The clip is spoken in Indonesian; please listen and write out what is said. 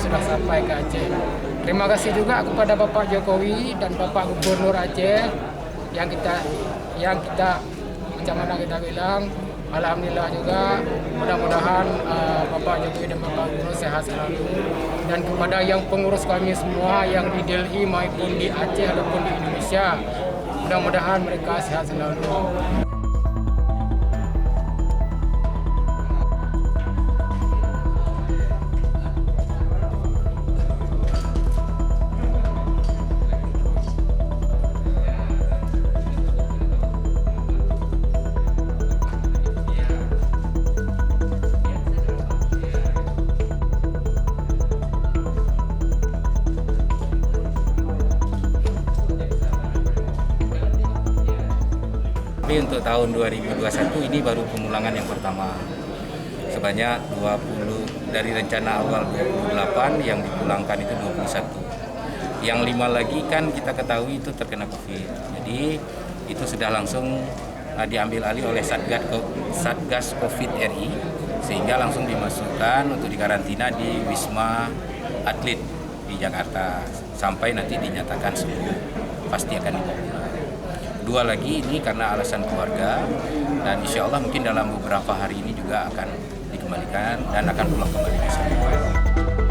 sudah sampai ke Aceh. Terima kasih juga kepada Bapak Jokowi dan Bapak Gubernur Aceh yang kita macam mana kita bilang, alhamdulillah juga, mudah-mudahan Bapak Jokowi dan Bapak Gubernur sehat selalu. Dan kepada yang pengurus kami semua yang di Delhi maupun di Aceh ataupun di Indonesia, mudah-mudahan mereka sehat selalu. Tapi untuk tahun 2021 ini baru pemulangan yang pertama. Sebanyak 20 dari rencana awal 28 yang dipulangkan itu 21. Yang 5 lagi kan kita ketahui itu terkena Covid. Jadi itu sudah langsung diambil alih oleh Satgas Covid RI sehingga langsung dimasukkan untuk dikarantina di Wisma Atlet di Jakarta sampai nanti dinyatakan sembuh pasti akan dibawa. 2 lagi ini karena alasan keluarga dan insya Allah mungkin dalam beberapa hari ini juga akan dikembalikan dan akan pulang kembali besok.